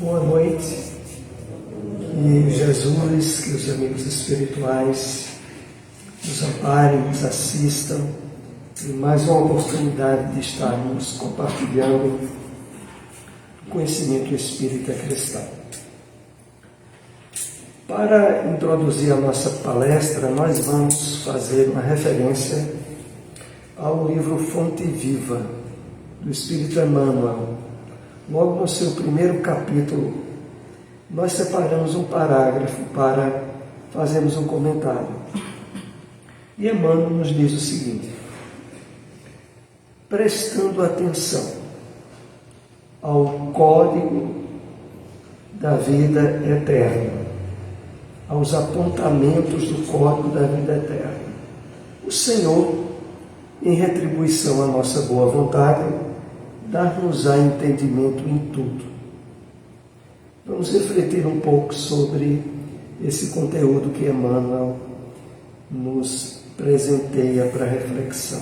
Boa noite, que Jesus, que os amigos espirituais nos amparem, nos assistam em mais uma oportunidade de estarmos compartilhando o conhecimento espírita cristão. Para introduzir a nossa palestra, nós vamos fazer uma referência ao livro Fonte Viva, do Espírito Emmanuel. Logo no seu primeiro capítulo, nós separamos um parágrafo para fazermos um comentário. E Emmanuel nos diz o seguinte: prestando atenção ao código da vida eterna, aos apontamentos do código da vida eterna, o Senhor, em retribuição à nossa boa vontade, dar-nos-á entendimento em tudo. Vamos refletir um pouco sobre esse conteúdo que Emmanuel nos presenteia para reflexão.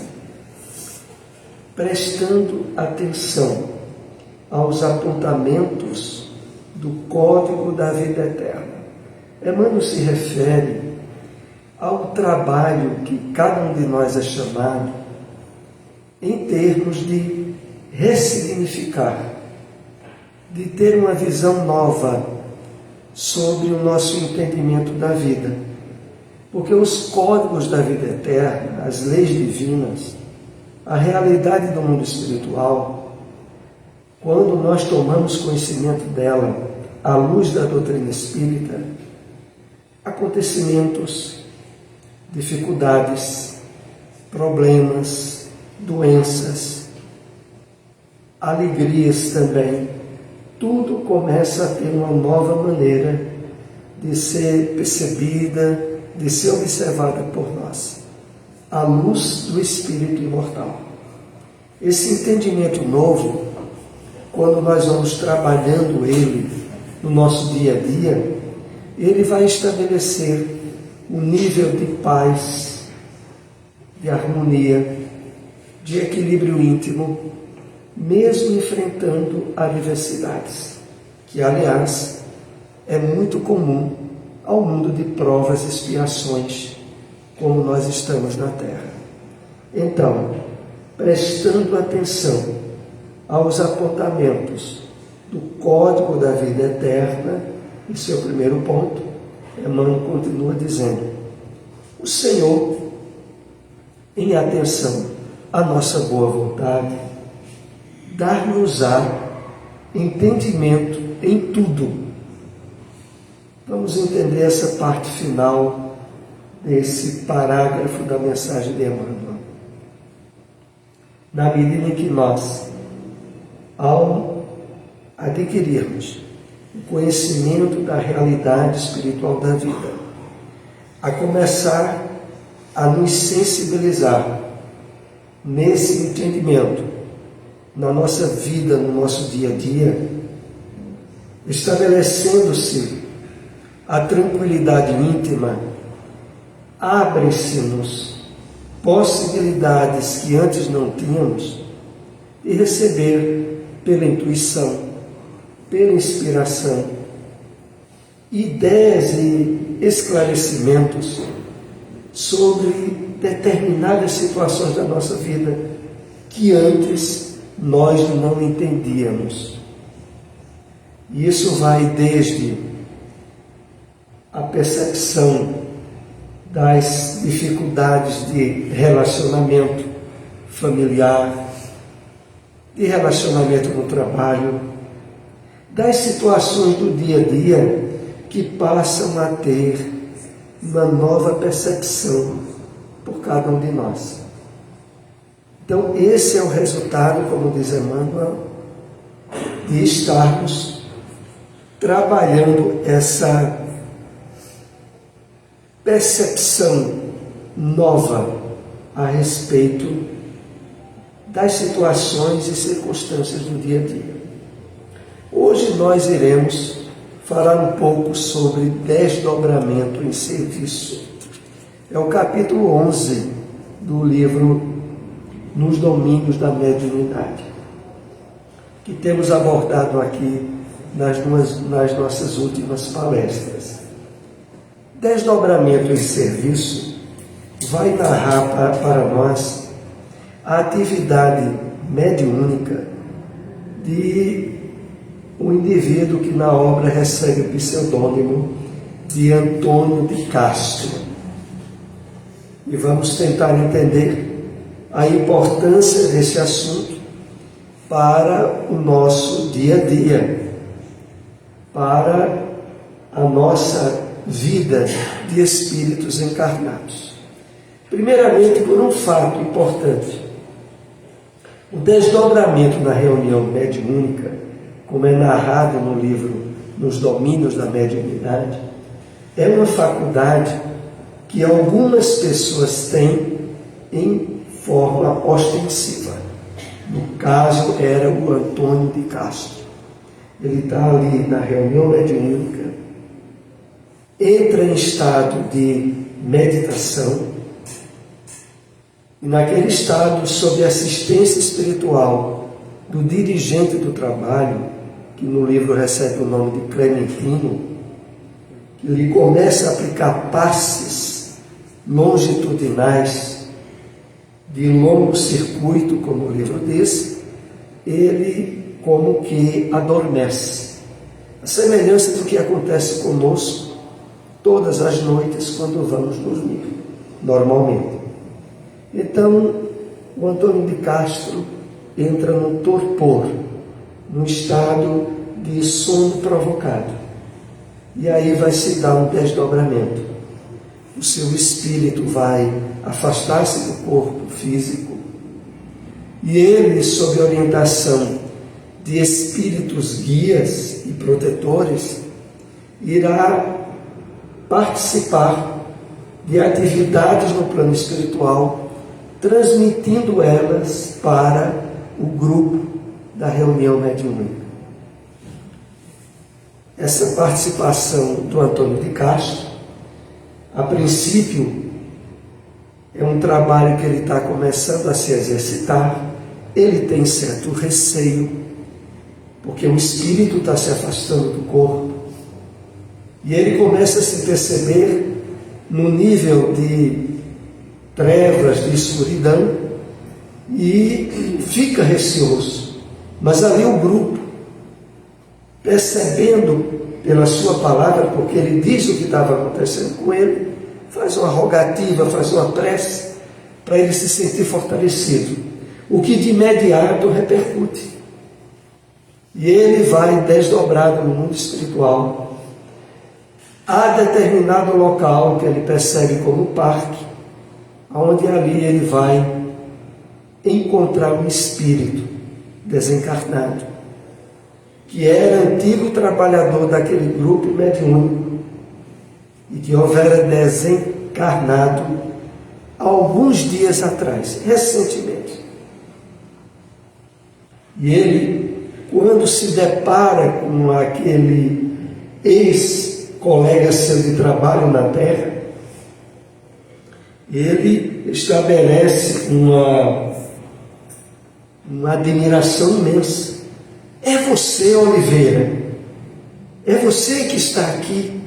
Prestando atenção aos apontamentos do código da vida eterna. Emmanuel se refere ao trabalho que cada um de nós é chamado em termos de ressignificar, de ter uma visão nova sobre o nosso entendimento da vida. Porque os códigos da vida eterna, as leis divinas, a realidade do mundo espiritual, quando nós tomamos conhecimento dela à luz da doutrina espírita, acontecimentos, dificuldades, problemas, doenças, alegrias também, tudo começa a ter uma nova maneira de ser percebida, de ser observada por nós, à luz do Espírito imortal. Esse entendimento novo, quando nós vamos trabalhando ele no nosso dia a dia, ele vai estabelecer um nível de paz, de harmonia, de equilíbrio íntimo, mesmo enfrentando adversidades, que, aliás, é muito comum ao mundo de provas e expiações, como nós estamos na Terra. Então, prestando atenção aos apontamentos do código da vida eterna, em seu primeiro ponto, Emmanuel continua dizendo: o Senhor, em atenção à nossa boa vontade, dar-nos-á entendimento em tudo. Vamos entender essa parte final desse parágrafo da mensagem de Emmanuel. Na medida em que nós, ao adquirirmos o conhecimento da realidade espiritual da vida, a começar a nos sensibilizar nesse entendimento, na nossa vida, no nosso dia a dia, estabelecendo-se a tranquilidade íntima, abrem-se-nos possibilidades que antes não tínhamos de receber pela intuição, pela inspiração, ideias e esclarecimentos sobre determinadas situações da nossa vida que antes nós não entendíamos. E isso vai desde a percepção das dificuldades de relacionamento familiar, de relacionamento no trabalho, das situações do dia a dia que passam a ter uma nova percepção por cada um de nós. Então, esse é o resultado, como diz Emmanuel, de estarmos trabalhando essa percepção nova a respeito das situações e circunstâncias do dia a dia. Hoje nós iremos falar um pouco sobre desdobramento em serviço. É o capítulo 11 do livro Nos Domínios da Mediunidade, que temos abordado aqui nas nossas últimas palestras. Desdobramento em serviço vai narrar para nós a atividade mediúnica de um indivíduo que na obra recebe o pseudônimo de Antônio de Castro. E vamos tentar entender a importância desse assunto para o nosso dia a dia, para a nossa vida de espíritos encarnados. Primeiramente, por um fato importante. O desdobramento na reunião mediúnica, como é narrado no livro Nos Domínios da Mediunidade, é uma faculdade que algumas pessoas têm em forma ostensiva. No caso, era o Antônio de Castro. Ele está ali na reunião mediúnica, entra em estado de meditação, e naquele estado, sob assistência espiritual do dirigente do trabalho, que no livro recebe o nome de Clementino, ele começa a aplicar passes longitudinais de longo circuito, como o livro diz, ele como que adormece. A semelhança do que acontece conosco todas as noites quando vamos dormir, normalmente. Então, o Antônio de Castro entra no torpor, num estado de sono provocado. E aí vai se dar um desdobramento. O seu espírito vai afastar-se do corpo físico e ele, sob orientação de espíritos guias e protetores, irá participar de atividades no plano espiritual, transmitindo elas para o grupo da reunião mediúnica. Essa participação do Antônio de Castro, a princípio, é um trabalho que ele está começando a se exercitar. Ele tem certo receio, porque o espírito está se afastando do corpo, e ele começa a se perceber no nível de trevas, de escuridão, e fica receoso. Mas ali o grupo, percebendo pela sua palavra, porque ele diz o que estava acontecendo com ele, faz uma rogativa, faz uma prece, para ele se sentir fortalecido, o que de imediato repercute. E ele vai desdobrado no mundo espiritual, a determinado local que ele percebe como parque, onde ali ele vai encontrar um espírito desencarnado, que era antigo trabalhador daquele grupo mediúnico e que houvera desencarnado alguns dias atrás, recentemente. E ele, quando se depara com aquele ex-colega seu de trabalho na Terra, ele estabelece uma admiração imensa. É você, Oliveira? É você que está aqui?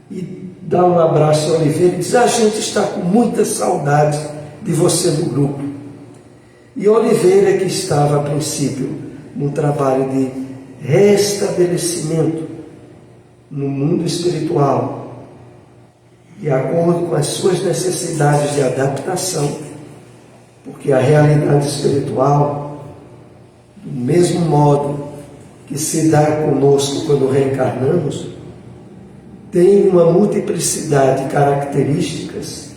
E dá um abraço a Oliveira e diz: a gente está com muita saudade de você no grupo. E Oliveira, que estava a princípio num trabalho de restabelecimento no mundo espiritual, de acordo com as suas necessidades de adaptação, porque a realidade espiritual, do mesmo modo que se dá conosco quando reencarnamos, tem uma multiplicidade de características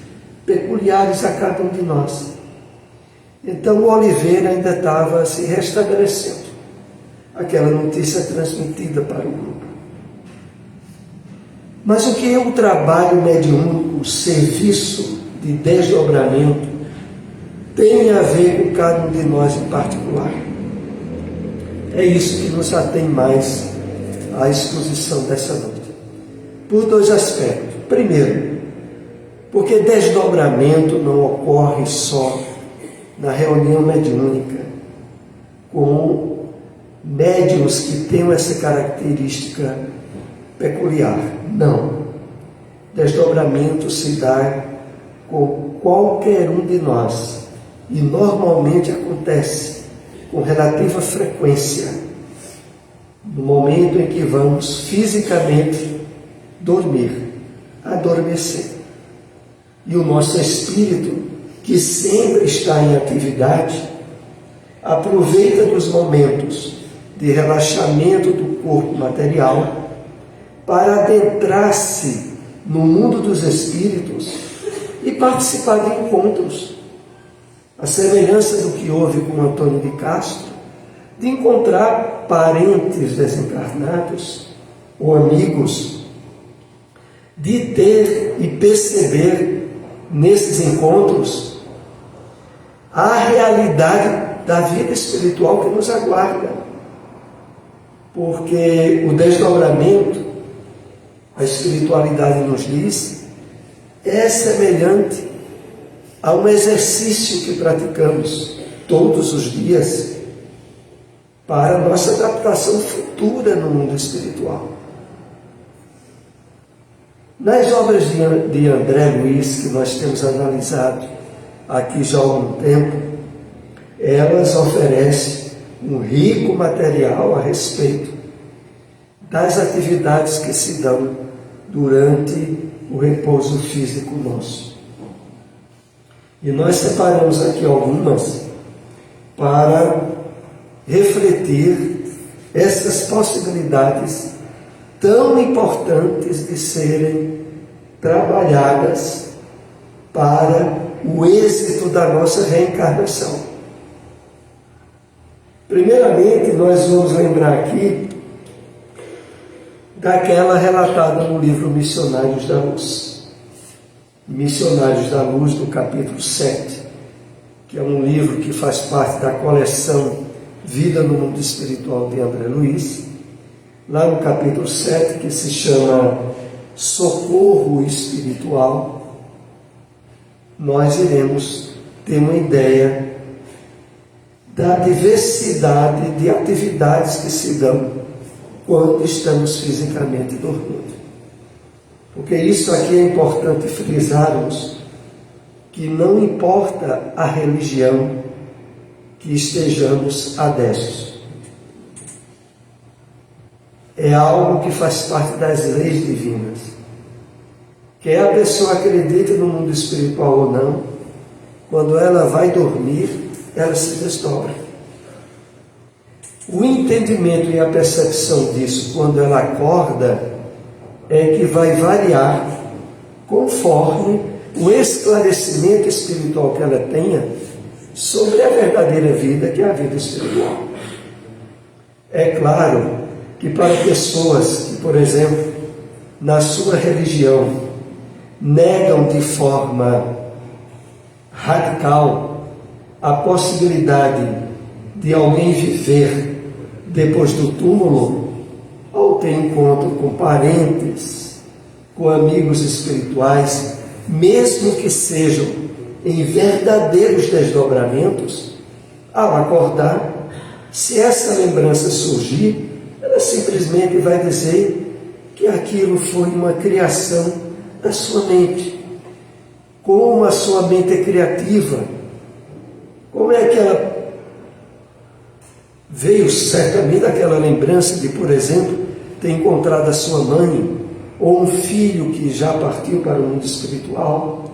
peculiares a cada um de nós. Então o Oliveira ainda estava se restabelecendo. Aquela notícia transmitida para o grupo. Mas o que é o trabalho mediúnico, o serviço de desdobramento, tem a ver com cada um de nós em particular? É isso que nos atém mais à exposição dessa noite. Por dois aspectos. Primeiro, porque desdobramento não ocorre só na reunião mediúnica com médiuns que tenham essa característica peculiar. Não. Desdobramento se dá com qualquer um de nós e normalmente acontece com relativa frequência no momento em que vamos fisicamente dormir, adormecer. E o nosso espírito, que sempre está em atividade, aproveita dos momentos de relaxamento do corpo material para adentrar-se no mundo dos espíritos e participar de encontros. A semelhança do que houve com Antônio de Castro, de encontrar parentes desencarnados ou amigos, de ter e perceber nesses encontros a realidade da vida espiritual que nos aguarda. Porque o desdobramento, a espiritualidade nos diz, é semelhante a um exercício que praticamos todos os dias para a nossa adaptação futura no mundo espiritual. Nas obras de André Luiz, que nós temos analisado aqui já há algum tempo, elas oferecem um rico material a respeito das atividades que se dão durante o repouso físico nosso. E nós separamos aqui algumas para refletir essas possibilidades tão importantes de serem trabalhadas para o êxito da nossa reencarnação. Primeiramente, nós vamos lembrar aqui daquela relatada no livro Missionários da Luz. Missionários da Luz, do capítulo 7, que é um livro que faz parte da coleção Vida no Mundo Espiritual de André Luiz. Lá no capítulo 7, que se chama Socorro Espiritual, nós iremos ter uma ideia da diversidade de atividades que se dão quando estamos fisicamente dormindo. Porque isso aqui é importante frisarmos, que não importa a religião que estejamos adeptos. É algo que faz parte das leis divinas. Quer a pessoa acredite no mundo espiritual ou não, quando ela vai dormir, ela se desdobra. O entendimento e a percepção disso, quando ela acorda, é que vai variar conforme o esclarecimento espiritual que ela tenha sobre a verdadeira vida, que é a vida espiritual. É claro que para pessoas que, por exemplo, na sua religião, negam de forma radical a possibilidade de alguém viver depois do túmulo, ou ter encontro com parentes, com amigos espirituais, mesmo que sejam em verdadeiros desdobramentos, ao acordar, se essa lembrança surgir, ela simplesmente vai dizer que aquilo foi uma criação da sua mente. Como a sua mente é criativa, como é que ela veio certamente daquela lembrança de, por exemplo, ter encontrado a sua mãe, ou um filho que já partiu para o mundo espiritual,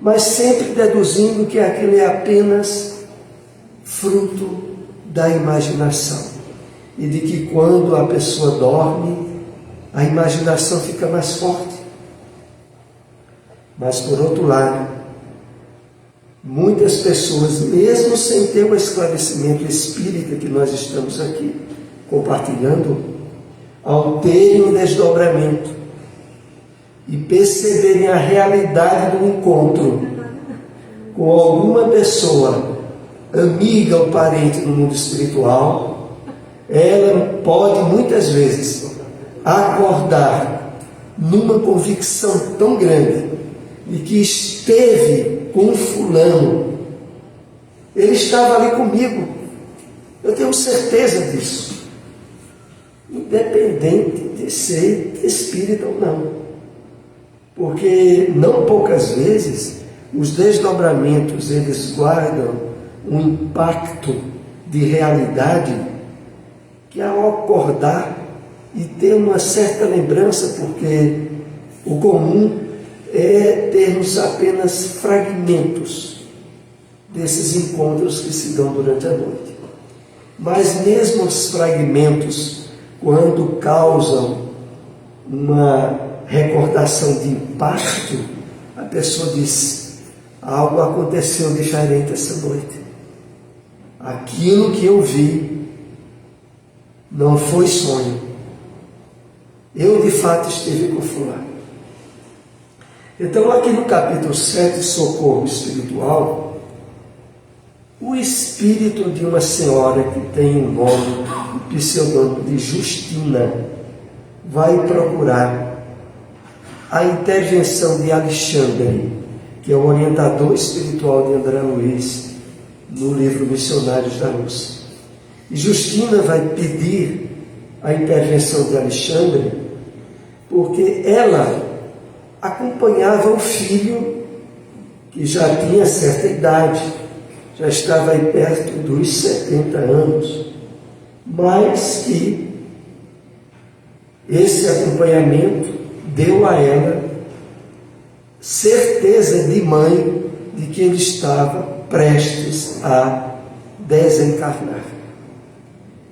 mas sempre deduzindo que aquilo é apenas fruto da imaginação. E de que quando a pessoa dorme, a imaginação fica mais forte. Mas, por outro lado, muitas pessoas, mesmo sem ter o esclarecimento espírita que nós estamos aqui compartilhando, ao terem um desdobramento e perceberem a realidade do encontro com alguma pessoa, amiga ou parente no mundo espiritual, ela pode muitas vezes acordar numa convicção tão grande de que esteve com fulano, ele estava ali comigo, eu tenho certeza disso. independente de ser espírita ou não. Porque não poucas vezes os desdobramentos eles guardam um impacto de realidade que ao acordar e ter uma certa lembrança, porque o comum é termos apenas fragmentos desses encontros que se dão durante a noite. Mas mesmo os fragmentos, quando causam uma recordação de impacto, a pessoa diz: algo aconteceu diferente essa noite. Aquilo que eu vi não foi sonho. Eu de fato estive com fulano. Então aqui no capítulo 7, Socorro Espiritual, o espírito de uma senhora que tem um nome, o pseudônimo de Justina, vai procurar a intervenção de Alexandre, que é o orientador espiritual de André Luiz, no livro Missionários da Luz. E Justina vai pedir a intervenção de Alexandre, porque ela acompanhava o filho que já tinha certa idade, já estava aí perto dos 70 anos, mas que esse acompanhamento deu a ela certeza de mãe de que ele estava prestes a desencarnar.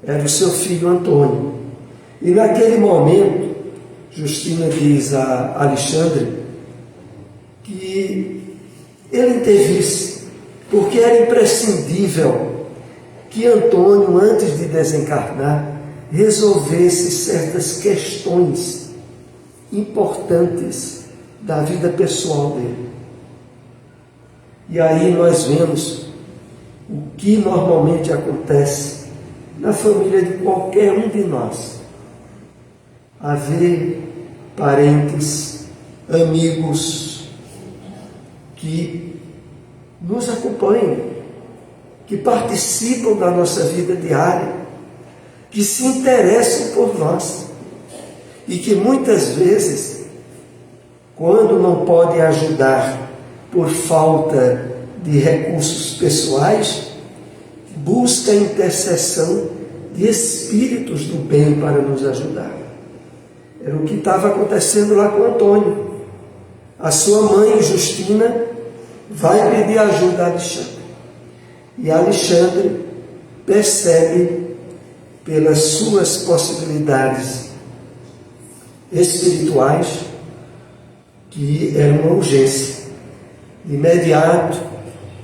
Era o seu filho Antônio. E naquele momento, Justina diz a Alexandre que ele intervisse, porque era imprescindível que Antônio, antes de desencarnar, resolvesse certas questões importantes da vida pessoal dele. E aí nós vemos o que normalmente acontece na família de qualquer um de nós. Haver parentes, amigos que nos acompanham, que participam da nossa vida diária, que se interessam por nós e que muitas vezes, quando não podem ajudar por falta de recursos pessoais, busca a intercessão de espíritos do bem para nos ajudar. Era o que estava acontecendo lá com Antônio. A sua mãe, Justina, vai pedir ajuda a Alexandre. E Alexandre percebe, pelas suas possibilidades espirituais, que era uma urgência. De imediato,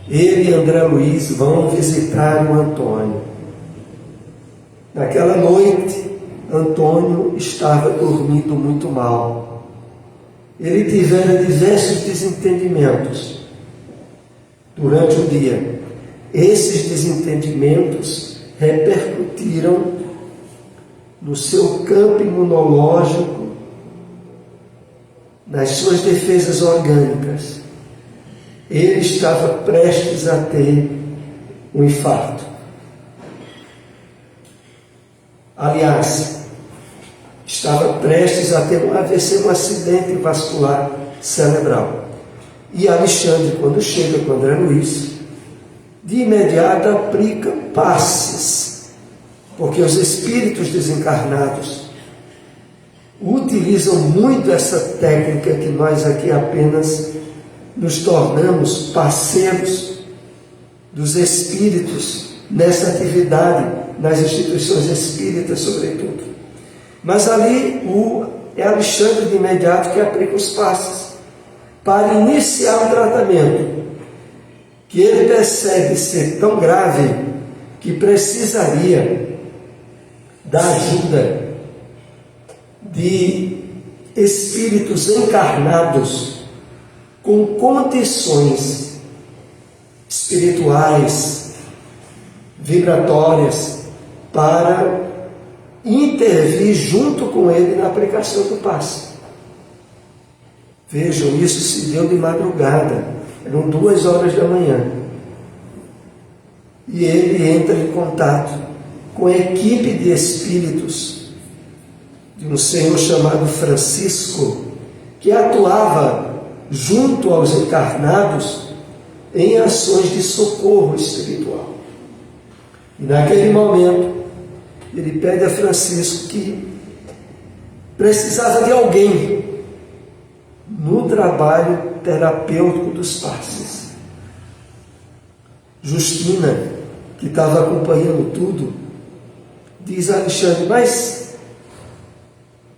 ele e André Luiz vão visitar o Antônio. Naquela noite, Antônio estava dormindo muito mal. Ele tivera diversos desentendimentos durante o dia. Esses desentendimentos repercutiram no seu campo imunológico, nas suas defesas orgânicas. Ele estava prestes a ter um infarto. Aliás, estava prestes a ter um AVC, um acidente vascular cerebral. E Alexandre, quando chega com André Luiz, de imediato aplica passes, porque os espíritos desencarnados utilizam muito essa técnica que nós aqui apenas nos tornamos parceiros dos espíritos nessa atividade, nas instituições espíritas, sobretudo. Mas ali é Alexandre de imediato que aplica os passes para iniciar o tratamento, que ele percebe ser tão grave que precisaria da ajuda de espíritos encarnados com condições espirituais, vibratórias, para intervir junto com ele na aplicação do passe. Vejam, isso se deu de madrugada, eram 2 horas da manhã. E ele entra em contato com a equipe de espíritos de um senhor chamado Francisco, que atuava junto aos encarnados em ações de socorro espiritual. E naquele momento, ele pede a Francisco que precisava de alguém no trabalho terapêutico dos passes. Justina, que estava acompanhando tudo, diz a Alexandre: mas,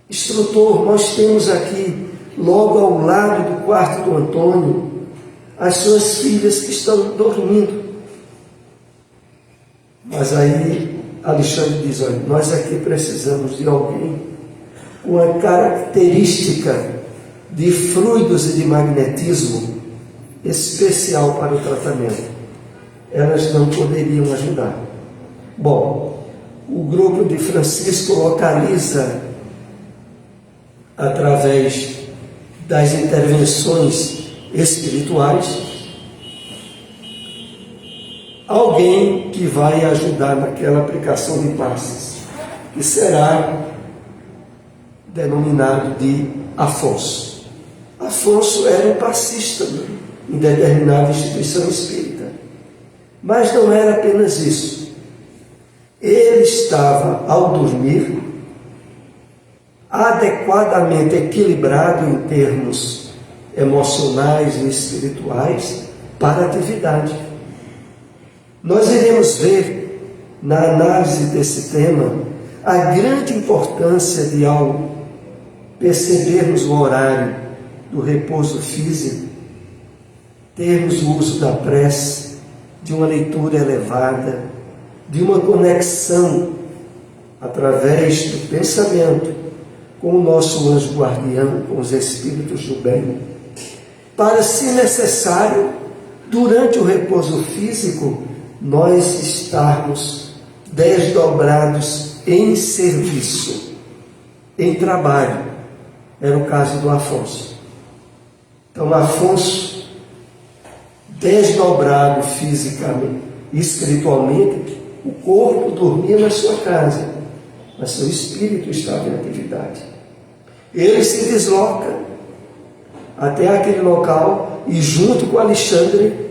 instrutor, nós temos aqui, logo ao lado do quarto do Antônio, as suas filhas que estão dormindo. Mas aí Alexandre diz: olha, nós aqui precisamos de alguém com a característica de fluidos e de magnetismo especial para o tratamento. Elas não poderiam ajudar. Bom, o grupo de Francisco localiza, através das intervenções espirituais, alguém que vai ajudar naquela aplicação de passes, que será denominado de Afonso. Afonso era um passista em determinada instituição espírita. Mas não era apenas isso. Ele estava, ao dormir, adequadamente equilibrado em termos emocionais e espirituais para a atividade. Nós iremos ver, na análise desse tema, a grande importância de, ao percebermos o horário do repouso físico, termos o uso da prece, de uma leitura elevada, de uma conexão através do pensamento com o nosso anjo guardião, com os espíritos do bem, para, se necessário, durante o repouso físico, nós estarmos desdobrados em serviço, em trabalho. Era o caso do Afonso. Então, Afonso, desdobrado fisicamente e espiritualmente, o corpo dormia na sua casa, mas seu espírito estava em atividade. Ele se desloca até aquele local e, junto com Alexandre,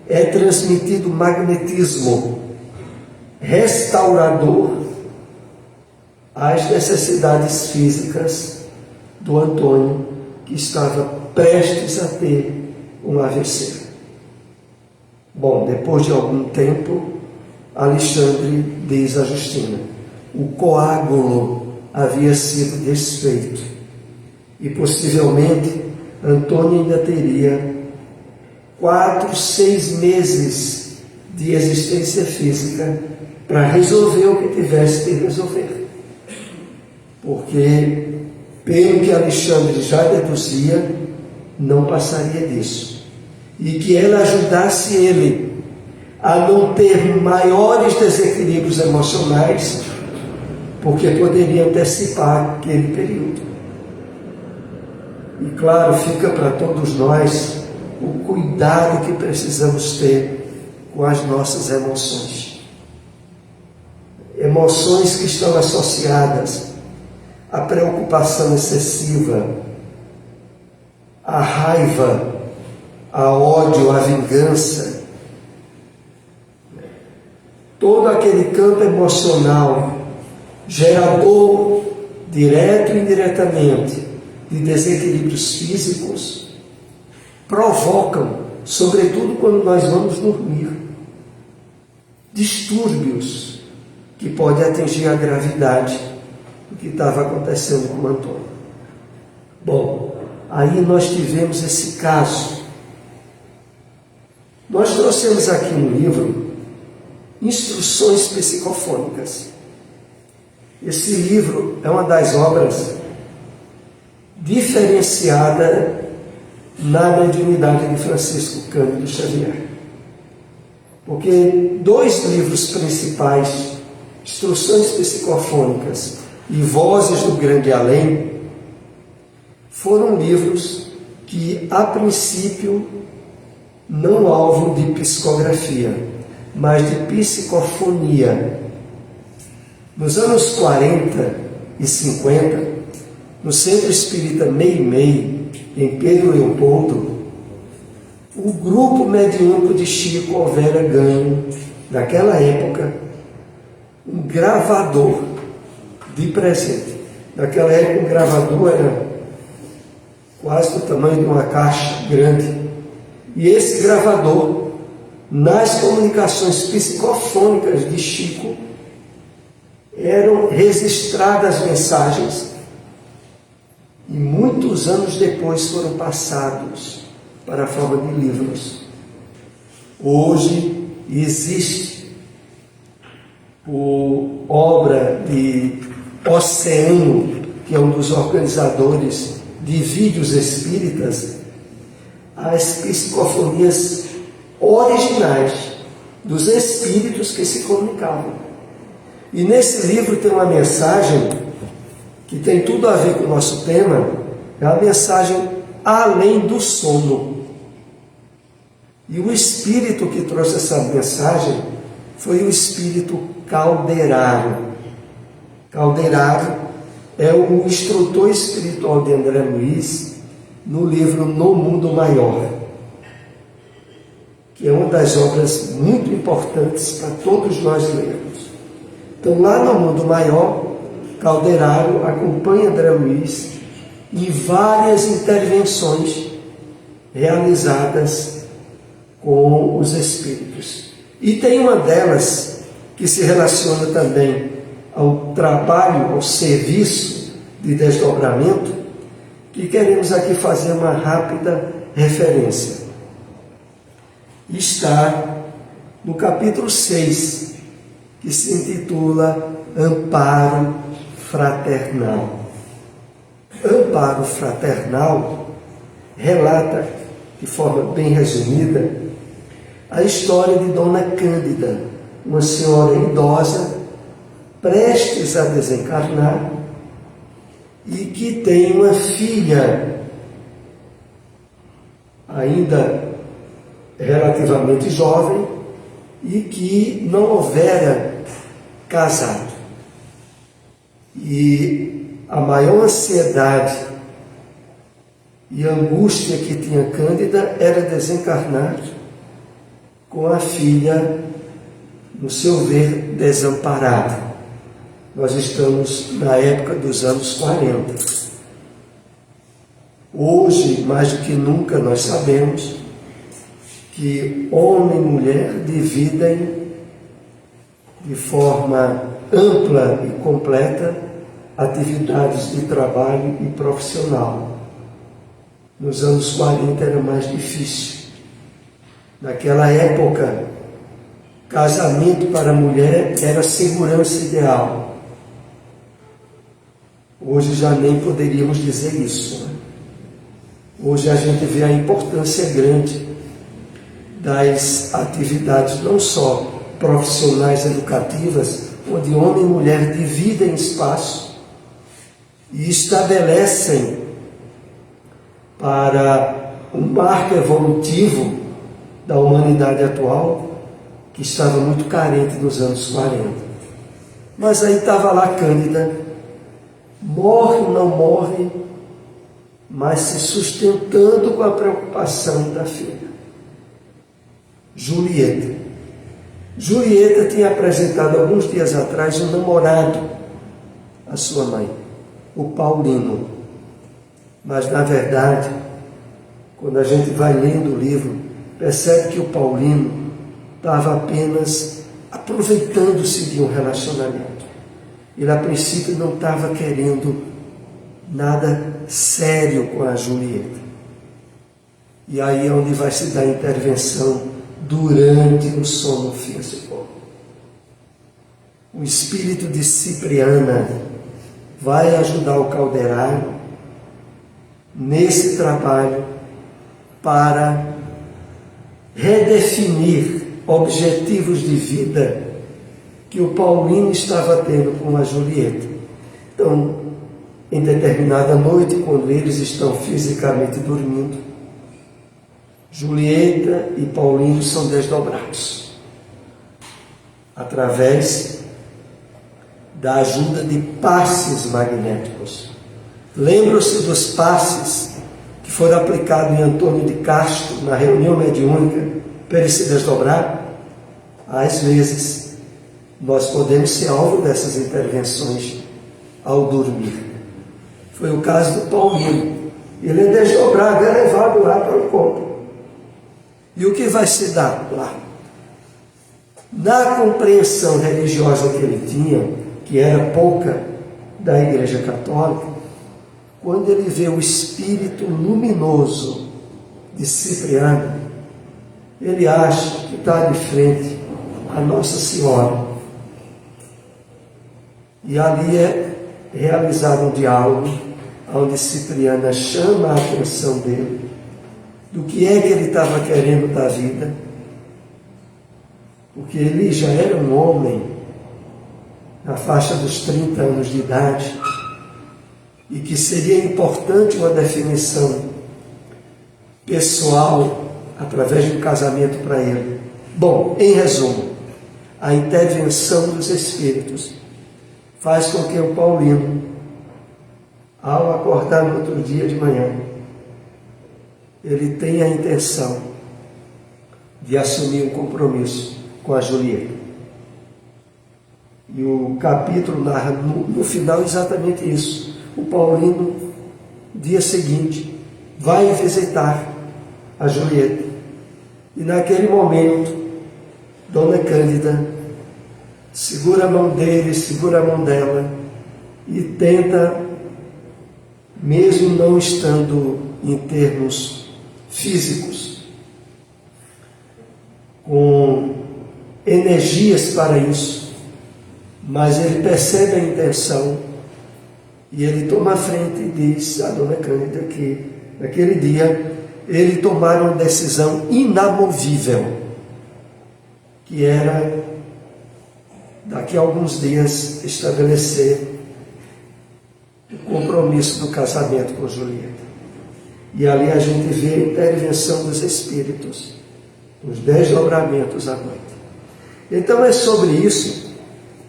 é transmitido magnetismo restaurador às necessidades físicas do Antônio, que estava prestes a ter um AVC. Bom, depois de algum tempo, Alexandre diz a Justina: o coágulo havia sido desfeito e possivelmente Antônio ainda teria 4, 6 meses de existência física para resolver o que tivesse que resolver. Porque, pelo que Alexandre já deduzia, não passaria disso. E que ela ajudasse ele a não ter maiores desequilíbrios emocionais, porque poderia antecipar aquele período. E claro, fica para todos nós o cuidado que precisamos ter com as nossas emoções. Emoções que estão associadas à preocupação excessiva, à raiva, ao ódio, à vingança. Todo aquele campo emocional gerador, direto e indiretamente, de desequilíbrios físicos, provocam, sobretudo quando nós vamos dormir, distúrbios que podem atingir a gravidade do que estava acontecendo com o Antônio. Bom, aí nós tivemos esse caso. Nós trouxemos aqui no livro Instruções Psicofônicas. Esse livro é uma das obras diferenciada na mediunidade de Francisco Cândido Xavier. Porque 2 livros principais, Instruções Psicofônicas e Vozes do Grande Além, foram livros que, a princípio, não alvo de psicografia, mas de psicofonia. Nos anos 40, 1950, no Centro Espírita Meimei, em Pedro Leopoldo, o grupo mediúnico de Chico houvera ganho, naquela época, um gravador de presente. Naquela época, um gravador era quase do tamanho de uma caixa grande. E esse gravador, nas comunicações psicofônicas de Chico, eram registradas mensagens e muitos anos depois foram passados para a forma de livros. Hoje existe obra de Oceano, que é um dos organizadores de vídeos espíritas, as psicofonias originais dos espíritos que se comunicavam. E nesse livro tem uma mensagem que tem tudo a ver com o nosso tema, é a mensagem além do sono. E o espírito que trouxe essa mensagem foi o espírito Calderaro. Calderaro é o instrutor espiritual de André Luiz no livro No Mundo Maior, que é uma das obras muito importantes para todos nós lermos. Então, lá no Mundo Maior, Calderaro acompanha André Luiz em várias intervenções realizadas com os espíritos. E tem uma delas que se relaciona também ao trabalho, ao serviço de desdobramento, que queremos aqui fazer uma rápida referência. Está no capítulo 6, que se intitula Amparo Fraternal. Amparo Fraternal relata, de forma bem resumida, a história de Dona Cândida, uma senhora idosa, prestes a desencarnar, e que tem uma filha ainda relativamente jovem e que não houvera casado. E a maior ansiedade e angústia que tinha Cândida era desencarnar com a filha, no seu ver, desamparada. Nós estamos na época dos anos 40. Hoje, mais do que nunca, nós sabemos que homem e mulher dividem de forma ampla e completa atividades de trabalho e profissional. Nos anos 40 era mais difícil. Naquela época, casamento para a mulher era a segurança ideal. Hoje já nem poderíamos dizer isso, né? Hoje a gente vê a importância grande das atividades, não só profissionais educativas, onde homem e mulher dividem espaço e estabelecem para um marco evolutivo da humanidade atual, que estava muito carente nos anos 40. Mas aí estava lá Cândida, morre ou não morre, mas se sustentando com a preocupação da filha. Julieta. Julieta tinha apresentado alguns dias atrás um namorado à sua mãe, o Paulino. Mas, na verdade, quando a gente vai lendo o livro, percebe que o Paulino estava apenas aproveitando-se de um relacionamento. Ele, a princípio, não estava querendo nada sério com a Julieta. E aí é onde vai se dar a intervenção durante o sono físico. O espírito de Cipriana vai ajudar o Calderaro nesse trabalho para redefinir objetivos de vida que o Paulino estava tendo com a Julieta. Então, em determinada noite, quando eles estão fisicamente dormindo, Julieta e Paulino são desdobrados através da ajuda de passes magnéticos. Lembram-se dos passes que foram aplicados em Antônio de Castro na reunião mediúnica para ele se desdobrar? Às vezes, nós podemos ser alvo dessas intervenções ao dormir. Foi o caso do Paulino. Ele é desdobrado, é levado lá para o corpo. E o que vai se dar lá? Na compreensão religiosa que ele tinha, que era pouca da Igreja Católica, quando ele vê o espírito luminoso de Cipriano, ele acha que está de frente a Nossa Senhora. E ali é realizado um diálogo, onde Cipriana chama a atenção dele do que é que ele estava querendo da vida, porque ele já era um homem na faixa dos 30 anos de idade, e que seria importante uma definição pessoal através de um casamento para ele. Bom, em resumo, a intervenção dos espíritos faz com que o Paulino, ao acordar no outro dia de manhã, ele tenha a intenção de assumir um compromisso com a Julieta. E o capítulo narra no final exatamente isso. O Paulino, dia seguinte, vai visitar a Julieta. E naquele momento, Dona Cândida segura a mão dele, segura a mão dela e tenta, mesmo não estando em termos físicos, com energias para isso, mas ele percebe a intenção e ele toma a frente e diz a Dona Cândida que naquele dia ele tomaram uma decisão inamovível, que era daqui a alguns dias estabelecer o compromisso do casamento com Julieta. E ali a gente vê a intervenção dos espíritos, os desdobramentos à noite. Então é sobre isso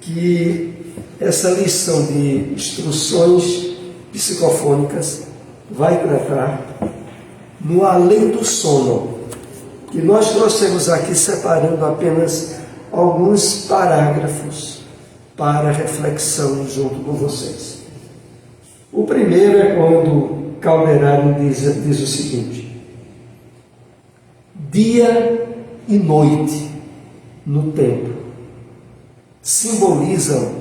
que essa lição de instruções psicofônicas vai tratar no Além do Sono, que nós trouxemos aqui separando apenas alguns parágrafos para reflexão junto com vocês. O primeiro é quando Calderaro diz o seguinte: dia e noite no tempo simbolizam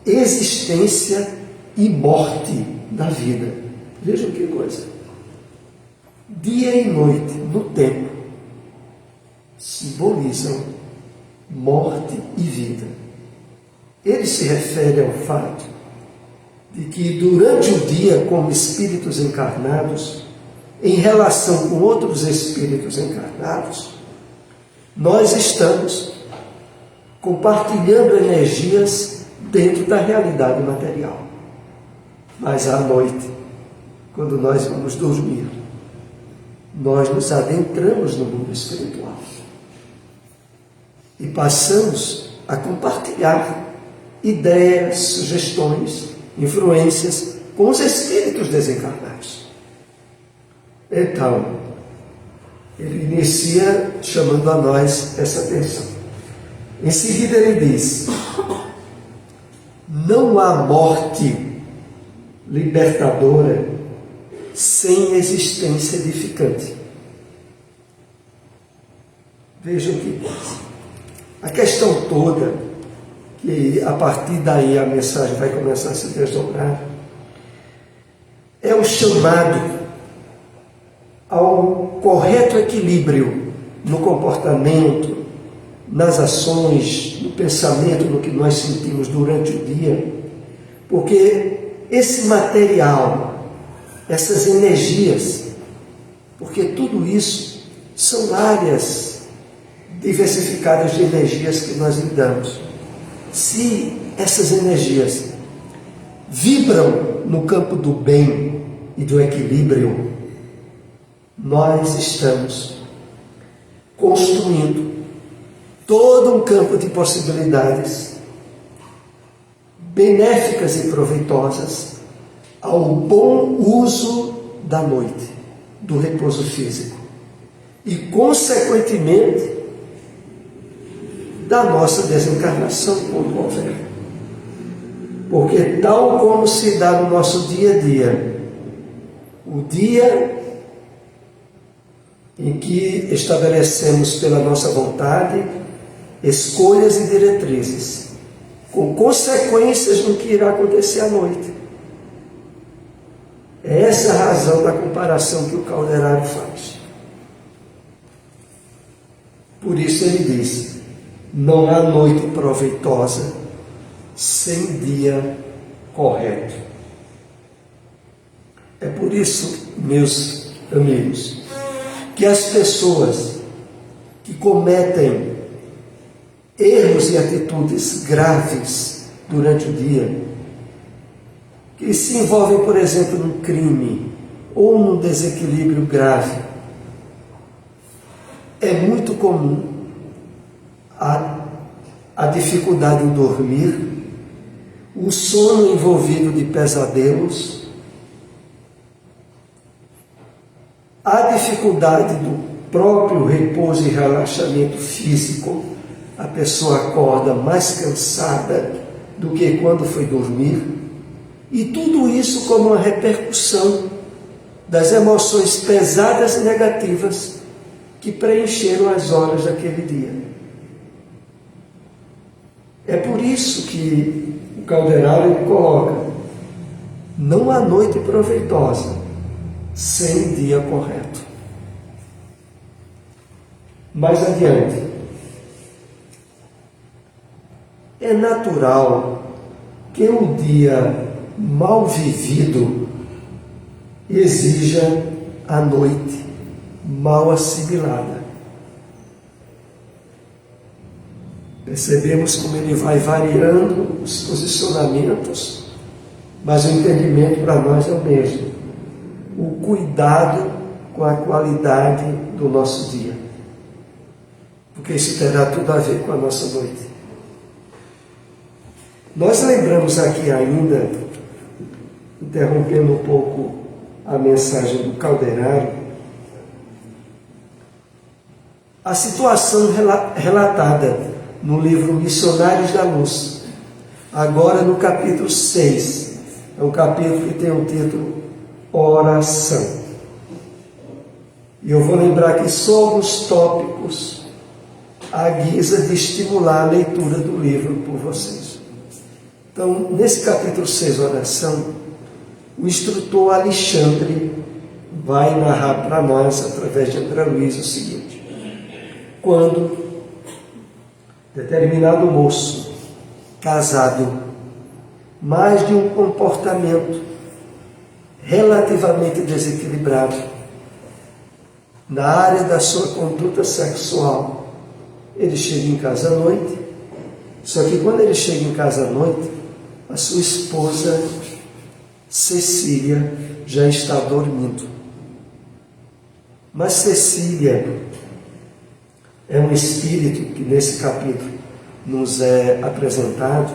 existência e morte da vida. Vejam que coisa. Dia e noite no tempo simbolizam morte e vida. Ele se refere ao fato de que durante o dia, como espíritos encarnados, em relação com outros espíritos encarnados, nós estamos compartilhando energias dentro da realidade material. Mas à noite, quando nós vamos dormir, nós nos adentramos no mundo espiritual e passamos a compartilhar ideias, sugestões, influências com os espíritos desencarnados. Então, ele inicia chamando a nós essa atenção. Em seguida ele diz: não há morte libertadora sem existência edificante. Vejam que coisa. A questão toda, que a partir daí a mensagem vai começar a se desdobrar, é o chamado ao correto equilíbrio no comportamento, nas ações, no pensamento, no que nós sentimos durante o dia, porque esse material, essas energias, porque tudo isso são áreas diversificadas de energias que nós lidamos. Se essas energias vibram no campo do bem e do equilíbrio, nós estamos construindo todo um campo de possibilidades benéficas e proveitosas ao bom uso da noite, do repouso físico e, consequentemente, da nossa desencarnação quando houver. Porque tal como se dá no nosso dia a dia, o dia em que estabelecemos pela nossa vontade escolhas e diretrizes, com consequências no que irá acontecer à noite. É essa a razão da comparação que o Calderaro faz. Por isso ele diz: não há noite proveitosa sem dia correto. É por isso, meus amigos, que as pessoas que cometem erros e atitudes graves durante o dia, que se envolvem, por exemplo, num crime ou num desequilíbrio grave, é muito comum a dificuldade em dormir, o sono envolvido de pesadelos, a dificuldade do próprio repouso e relaxamento físico. A pessoa acorda mais cansada do que quando foi dormir, e tudo isso como uma repercussão das emoções pesadas e negativas que preencheram as horas daquele dia. É por isso que o Calderaro ele coloca: não há noite proveitosa sem dia correto. Mais adiante, é natural que o dia mal vivido exija a noite mal assimilada. Percebemos como ele vai variando os posicionamentos, mas o entendimento para nós é o mesmo. O cuidado com a qualidade do nosso dia. Porque isso terá tudo a ver com a nossa noite. Nós lembramos aqui ainda, interrompendo um pouco a mensagem do Calderaro, a situação relatada no livro Missionários da Luz, agora no capítulo 6. É um capítulo que tem o título Oração. E eu vou lembrar aqui só alguns tópicos à guisa de estimular a leitura do livro por vocês. Então, nesse capítulo 6, Oração, o instrutor Alexandre vai narrar para nós, através de André Luiz, o seguinte: quando determinado moço, casado, mais de um comportamento relativamente desequilibrado na área da sua conduta sexual, ele chega em casa à noite, só que quando ele chega em casa à noite, a sua esposa Cecília já está dormindo. Mas Cecília é um espírito que nesse capítulo nos é apresentado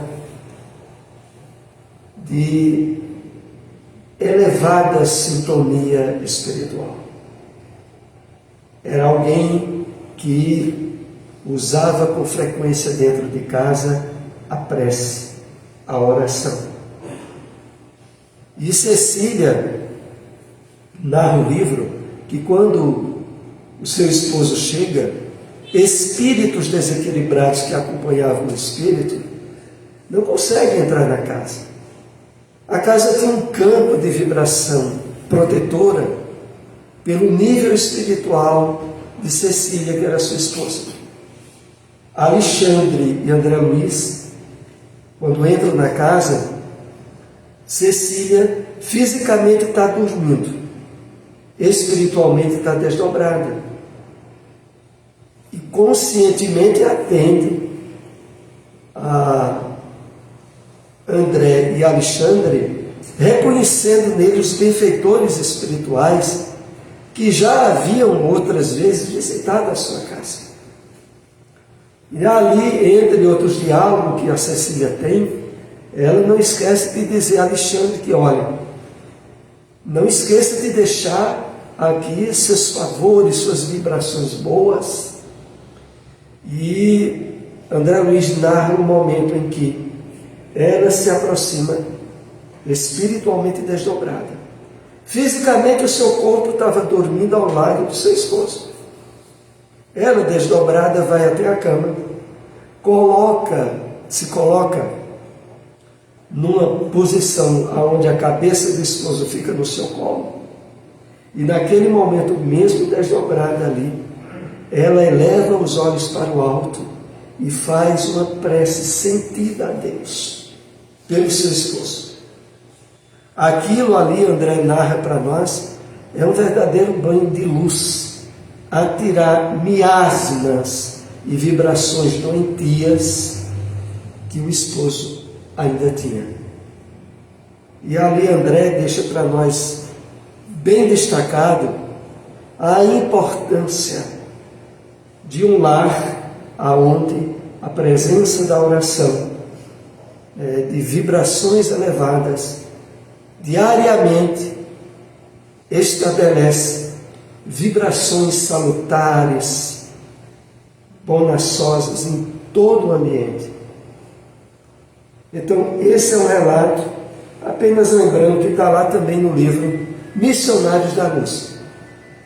de elevada sintonia espiritual. Era alguém que usava com frequência dentro de casa a prece, a oração. E Cecília narra o livro que quando o seu esposo chega, espíritos desequilibrados que acompanhavam o espírito não conseguem entrar na casa. A casa tem um campo de vibração protetora pelo nível espiritual de Cecília, que era sua esposa. Alexandre e André Luiz, quando entram na casa, Cecília fisicamente está dormindo, espiritualmente está desdobrada. E conscientemente atende a André e Alexandre, reconhecendo neles os benfeitores espirituais que já haviam outras vezes visitado a sua casa. E ali, entre outros diálogos que a Cecília tem, ela não esquece de dizer a Alexandre que, olha, não esqueça de deixar aqui seus favores, suas vibrações boas. E André Luiz narra um momento em que ela se aproxima espiritualmente desdobrada. Fisicamente o seu corpo estava dormindo ao lado do seu esposo. Ela, desdobrada, vai até a cama, se coloca numa posição onde a cabeça do esposo fica no seu colo. E naquele momento, mesmo desdobrada ali, ela eleva os olhos para o alto e faz uma prece sentida a Deus pelo seu esposo. Aquilo ali, André narra para nós, é um verdadeiro banho de luz, a tirar miasmas e vibrações doentias que o esposo ainda tinha. E ali André deixa para nós bem destacado a importância de um lar aonde a presença da oração, de vibrações elevadas, diariamente estabelece vibrações salutares, bonaçosas em todo o ambiente. Então, esse é um relato, apenas lembrando que está lá também no livro Missionários da Luz.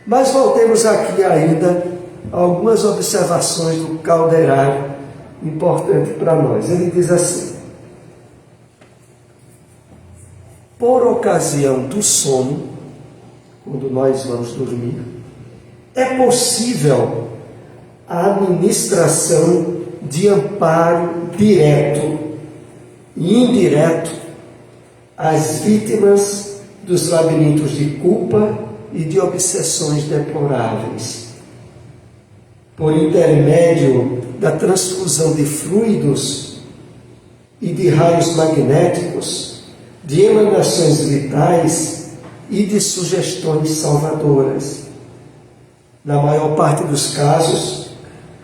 Mas voltemos aqui ainda a algumas observações do Calderaro, importante para nós. Ele diz assim: por ocasião do sono, quando nós vamos dormir, é possível a administração de amparo direto e indireto às vítimas dos labirintos de culpa e de obsessões deploráveis. Por intermédio da transfusão de fluidos e de raios magnéticos, de emanações vitais e de sugestões salvadoras. Na maior parte dos casos,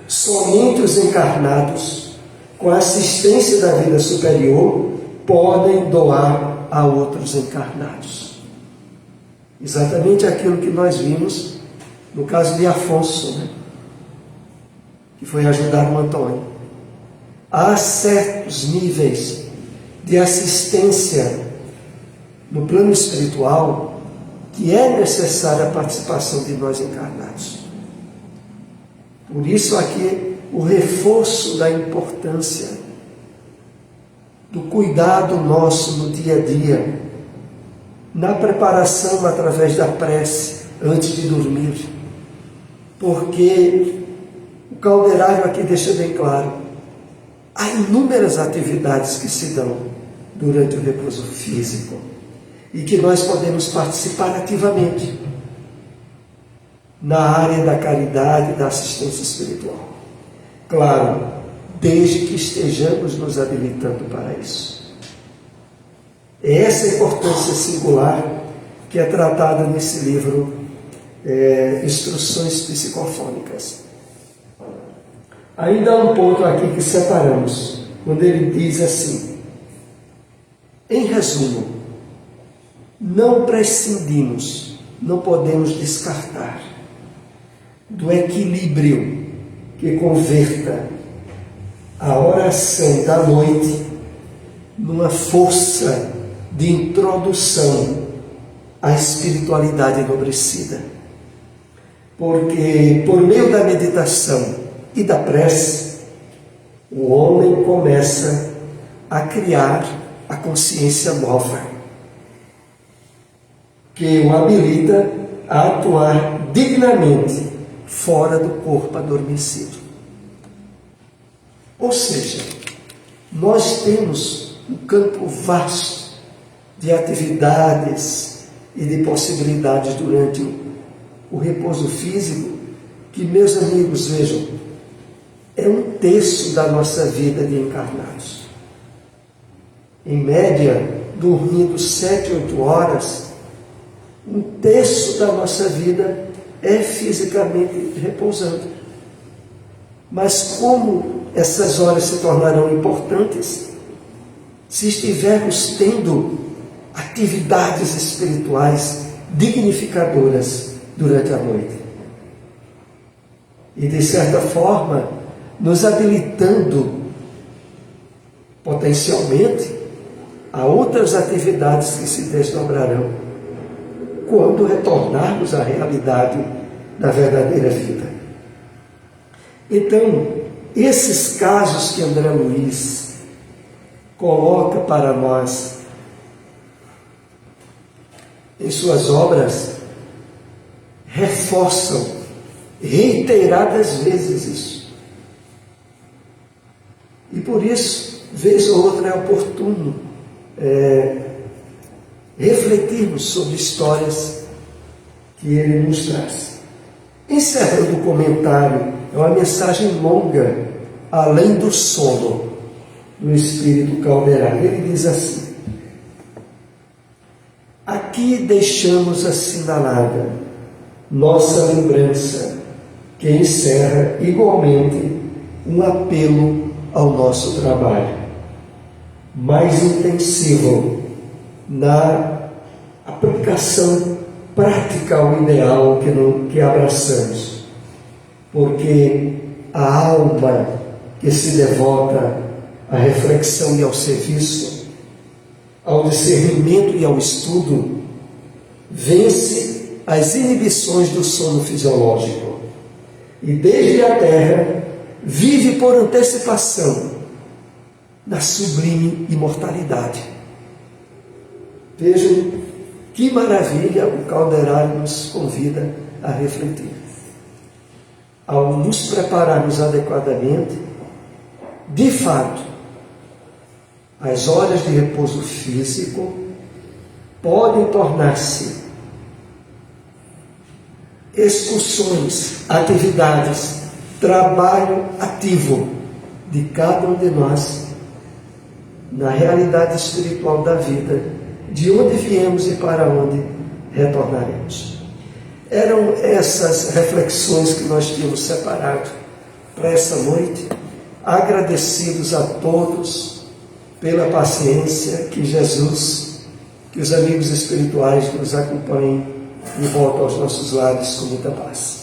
somente os encarnados, com a assistência da vida superior, podem doar a outros encarnados. Exatamente aquilo que nós vimos no caso de Afonso, que foi ajudar o Antônio. Há certos níveis de assistência no plano espiritual que é necessária a participação de nós encarnados. Por isso aqui o reforço da importância do cuidado nosso no dia a dia, na preparação através da prece antes de dormir, porque o Calderário aqui deixa bem claro, há inúmeras atividades que se dão durante o repouso físico e que nós podemos participar ativamente na área da caridade e da assistência espiritual. Claro, desde que estejamos nos habilitando para isso. É essa importância singular que é tratada nesse livro, Instruções Psicofônicas. Ainda há um ponto aqui que separamos, quando ele diz assim: em resumo, não prescindimos, não podemos descartar do equilíbrio que converta a oração da noite numa força de introdução à espiritualidade enobrecida. Porque por meio da meditação e da prece, o homem começa a criar a consciência nova, que o habilita a atuar dignamente fora do corpo adormecido. Ou seja, nós temos um campo vasto de atividades e de possibilidades durante o repouso físico, que, meus amigos, vejam, é 1/3 da nossa vida de encarnados. Em média, dormindo 7, 8 horas, 1/3 da nossa vida é fisicamente repousando. Mas como essas horas se tornarão importantes se estivermos tendo atividades espirituais dignificadoras durante a noite. E, de certa forma, nos habilitando potencialmente a outras atividades que se desdobrarão quando retornarmos à realidade da verdadeira vida. Então, esses casos que André Luiz coloca para nós em suas obras reforçam reiteradas vezes isso. E por isso, vez ou outra, é oportuno refletirmos sobre histórias que ele nos traz. Encerrando o comentário, é uma mensagem longa, além do sono, do Espírito Calderaro. Ele diz assim: aqui deixamos assinalada nossa lembrança, que encerra igualmente um apelo ao nosso trabalho, mais intensivo na aplicação prática ao ideal que abraçamos, porque a alma que se devota à reflexão e ao serviço, ao discernimento e ao estudo, vence as inibições do sono fisiológico e desde a terra vive por antecipação na sublime imortalidade. Vejam que maravilha o Calderaro nos convida a refletir. Ao nos prepararmos adequadamente, de fato, as horas de repouso físico podem tornar-se excursões, atividades, trabalho ativo de cada um de nós na realidade espiritual da vida, de onde viemos e para onde retornaremos. Eram essas reflexões que nós tínhamos separado para essa noite, agradecidos a todos pela paciência, que Jesus, que os amigos espirituais nos acompanhem e voltem aos nossos lares com muita paz.